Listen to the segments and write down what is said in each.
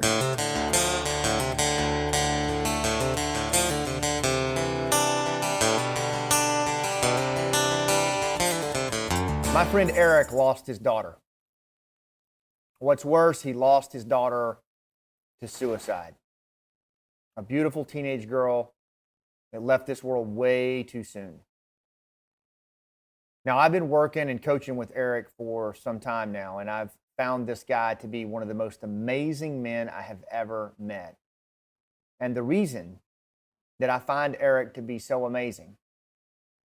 My friend Eric lost his daughter. What's worse, he lost his daughter to suicide. A beautiful teenage girl that left this world way too soon. Now, I've been working and coaching with Eric for some time now, and I've found this guy to be one of the most amazing men I have ever met. And the reason that I find Eric to be so amazing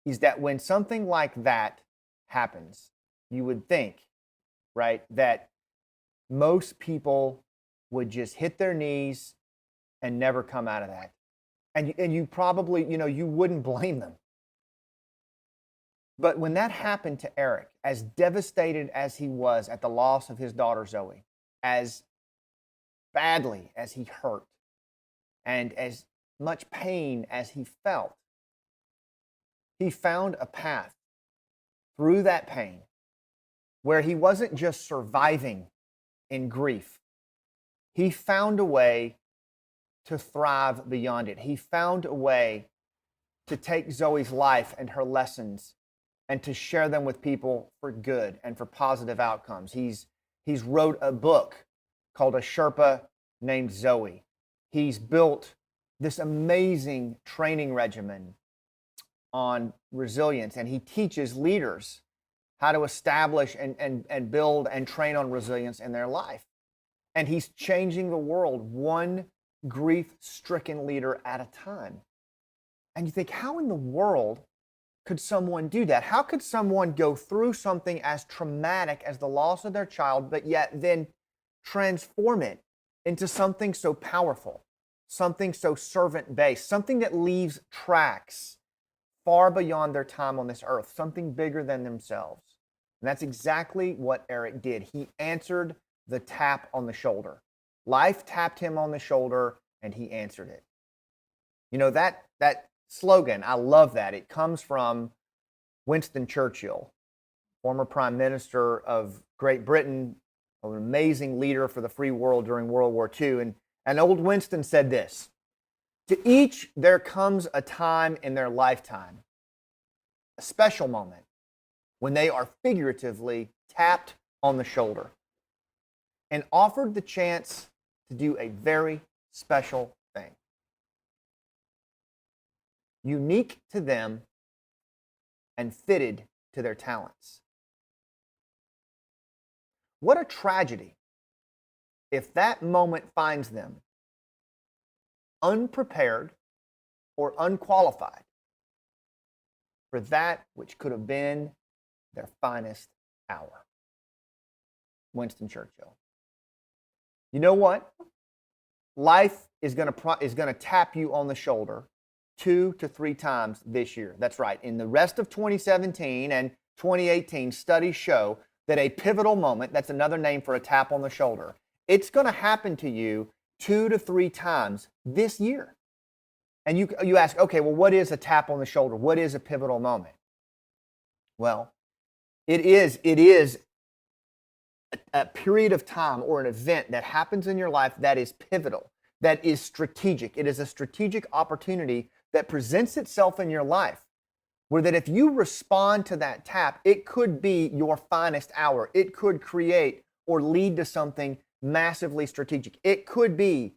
is that when something like that happens, you would think, right, that most people would just hit their knees and never come out of that. And you probably, you wouldn't blame them. But when that happened to Eric, as devastated as he was at the loss of his daughter Zoe, as badly as he hurt, and as much pain as he felt, he found a path through that pain where he wasn't just surviving in grief. He found a way to thrive beyond it. He found a way to take Zoe's life and her lessons and to share them with people for good and for positive outcomes. He's wrote a book called A Sherpa Named Zoe. He's built this amazing training regimen on resilience, and he teaches leaders how to establish and build and train on resilience in their life. And he's changing the world one grief-stricken leader at a time. And you think, how in the world could someone do that? How could someone go through something as traumatic as the loss of their child, but yet then transform it into something so powerful, something so servant-based, something that leaves tracks far beyond their time on this earth, something bigger than themselves? And that's exactly what Eric did. He answered the tap on the shoulder. Life tapped him on the shoulder and he answered it. That slogan, I love that. It comes from Winston Churchill, former Prime Minister of Great Britain, an amazing leader for the free world during World War II. And old Winston said this: "To each there comes a time in their lifetime, a special moment, when they are figuratively tapped on the shoulder and offered the chance to do a very special thing, unique to them and fitted to their talents." What a tragedy if that moment finds them unprepared or unqualified for that which could have been their finest hour. Winston Churchill. You know what? Life is going to tap you on the shoulder 2 to 3 times this year. That's right. In the rest of 2017 and 2018, studies show that a pivotal moment, that's another name for a tap on the shoulder, it's going to happen to you 2 to 3 times this year. And you ask, okay, well, what is a tap on the shoulder? What is a pivotal moment? Well, it is a period of time or an event that happens in your life that is pivotal, that is strategic. It is a strategic opportunity that presents itself in your life, where that if you respond to that tap, it could be your finest hour. It could create or lead to something massively strategic. It could be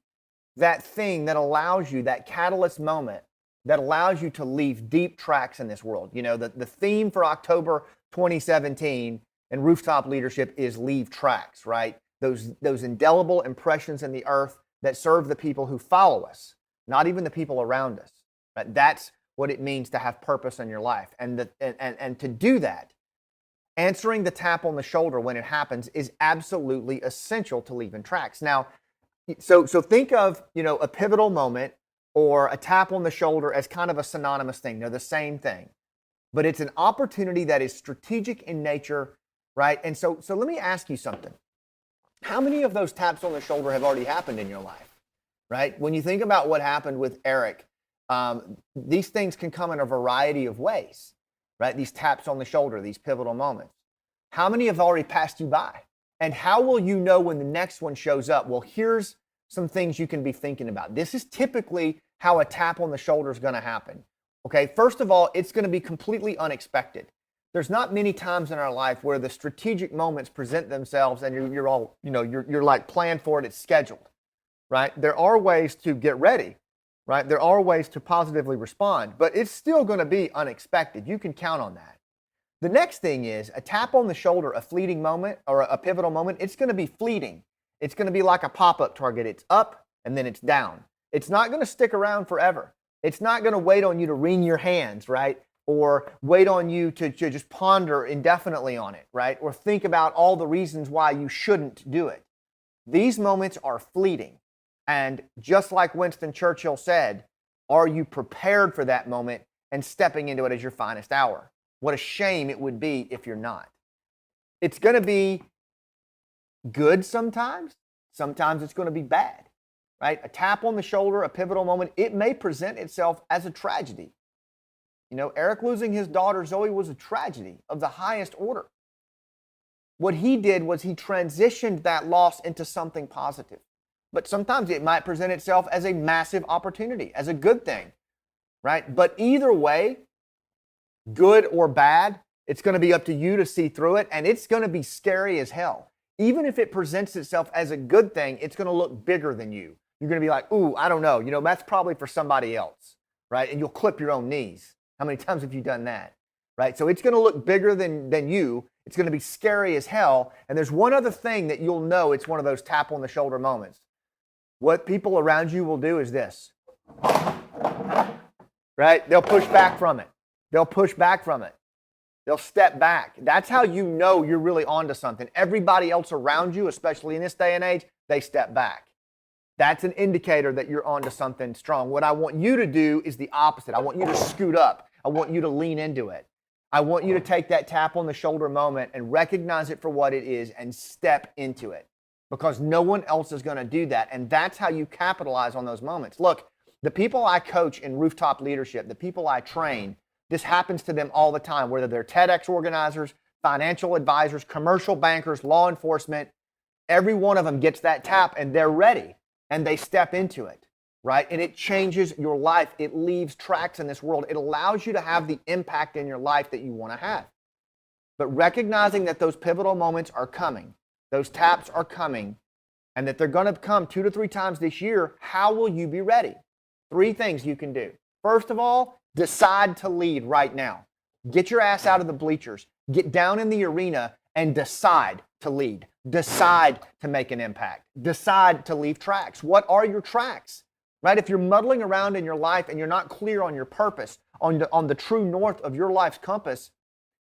that thing that allows you, that catalyst moment that allows you to leave deep tracks in this world. The theme for October 2017 and rooftop leadership is leave tracks, right? Those indelible impressions in the earth that serve the people who follow us, not even the people around us. Right? That's what it means to have purpose in your life. And to do that, answering the tap on the shoulder when it happens is absolutely essential to leaving tracks. Now, so think of, a pivotal moment or a tap on the shoulder as kind of a synonymous thing. They're the same thing. But it's an opportunity that is strategic in nature, right? And so let me ask you something. How many of those taps on the shoulder have already happened in your life, right? When you think about what happened with Eric, these things can come in a variety of ways, right? These taps on the shoulder, these pivotal moments. How many have already passed you by? And how will you know when the next one shows up? Well, here's some things you can be thinking about. This is typically how a tap on the shoulder is going to happen. Okay, first of all, it's going to be completely unexpected. There's not many times in our life where the strategic moments present themselves and you're all, you're like planned for it, it's scheduled, right? There are ways to get ready, right? There are ways to positively respond, but it's still going to be unexpected. You can count on that. The next thing is a tap on the shoulder, a fleeting moment or a pivotal moment. It's going to be fleeting. It's going to be like a pop-up target. It's up and then it's down. It's not going to stick around forever. It's not going to wait on you to wring your hands, right? Or wait on you to just ponder indefinitely on it, right? Or think about all the reasons why you shouldn't do it. These moments are fleeting. And just like Winston Churchill said, are you prepared for that moment and stepping into it as your finest hour? What a shame it would be if you're not. It's going to be good sometimes. Sometimes it's going to be bad, right? A tap on the shoulder, a pivotal moment, it may present itself as a tragedy. Eric losing his daughter Zoe was a tragedy of the highest order. What he did was he transitioned that loss into something positive. But sometimes it might present itself as a massive opportunity, as a good thing, right? But either way, good or bad, it's going to be up to you to see through it, and it's going to be scary as hell. Even if it presents itself as a good thing, it's going to look bigger than you. You're going to be like, ooh, I don't know. That's probably for somebody else, right? And you'll clip your own knees. How many times have you done that, right? So it's going to look bigger than you. It's going to be scary as hell. And there's one other thing that you'll know it's one of those tap on the shoulder moments. What people around you will do is this, right? They'll push back from it. They'll push back from it. They'll step back. That's how you know you're really onto something. Everybody else around you, especially in this day and age, they step back. That's an indicator that you're onto something strong. What I want you to do is the opposite. I want you to scoot up. I want you to lean into it. I want you to take that tap on the shoulder moment and recognize it for what it is and step into it, because no one else is going to do that. And that's how you capitalize on those moments. Look, the people I coach in rooftop leadership, the people I train, this happens to them all the time, whether they're TEDx organizers, financial advisors, commercial bankers, law enforcement. Every one of them gets that tap and they're ready and they step into it, right? And it changes your life. It leaves tracks in this world. It allows you to have the impact in your life that you want to have. But recognizing that those pivotal moments are coming, those taps are coming, and that they're going to come 2 to 3 times this year, how will you be ready? 3 things you can do. First of all, decide to lead right now. Get your ass out of the bleachers. Get down in the arena and decide to lead. Decide to make an impact. Decide to leave tracks. What are your tracks? Right? If you're muddling around in your life and you're not clear on your purpose, on the true north of your life's compass,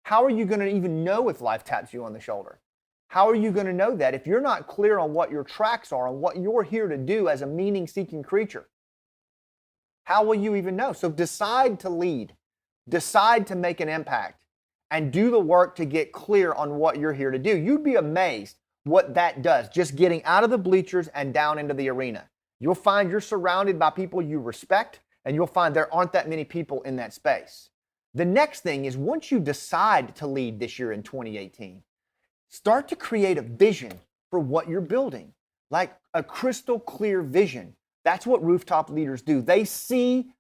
how are you going to even know if life taps you on the shoulder? How are you going to know that if you're not clear on what your tracks are, on what you're here to do as a meaning-seeking creature? How will you even know? So decide to lead, decide to make an impact, and do the work to get clear on what you're here to do. You'd be amazed what that does, just getting out of the bleachers and down into the arena. You'll find you're surrounded by people you respect, and you'll find there aren't that many people in that space. The next thing is, once you decide to lead this year in 2018, start to create a vision for what you're building, like a crystal clear vision. That's what rooftop leaders do. They see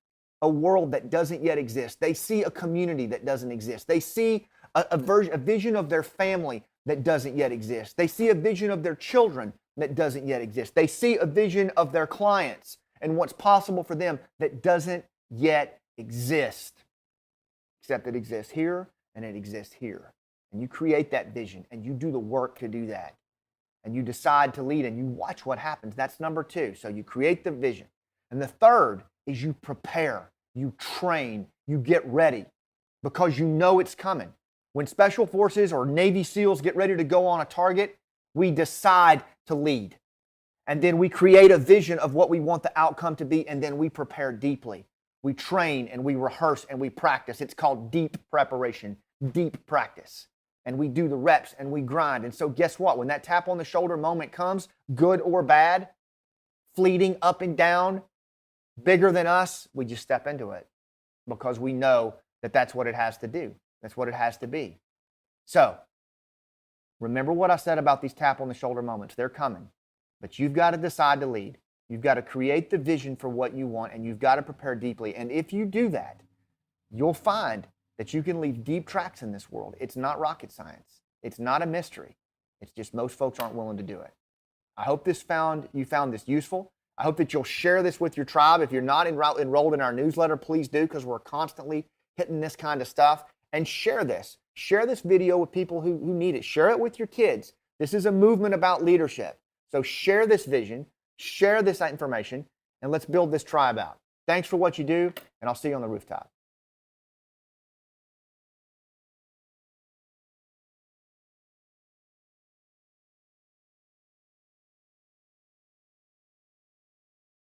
a world that doesn't yet exist. They see a community that doesn't exist. They see a vision of their family that doesn't yet exist. They see a vision of their children that doesn't yet exist. They see a vision of their clients and what's possible for them that doesn't yet exist, except it exists here and it exists here. And you create that vision and you do the work to do that. And you decide to lead and you watch what happens. That's number 2. So you create the vision. And the third is you prepare, you train, you get ready because you know it's coming. When Special Forces or Navy SEALs get ready to go on a target, we decide to lead. And then we create a vision of what we want the outcome to be, and then we prepare deeply. We train and we rehearse and we practice. It's called deep preparation, deep practice. And we do the reps and we grind. And so guess what? When that tap on the shoulder moment comes, good or bad, fleeting up and down, bigger than us, we just step into it because we know that that's what it has to do. That's what it has to be. So remember what I said about these tap on the shoulder moments. They're coming, but you've got to decide to lead. You've got to create the vision for what you want, and you've got to prepare deeply. And if you do that, you'll find that you can leave deep tracks in this world. It's not rocket science. It's not a mystery. It's just most folks aren't willing to do it. I hope you found this useful. I hope that you'll share this with your tribe. If you're not enrolled in our newsletter, please do, because we're constantly hitting this kind of stuff. And share this. Share this video with people who need it. Share it with your kids. This is a movement about leadership. So share this vision, share this information, and let's build this tribe out. Thanks for what you do, and I'll see you on the rooftop.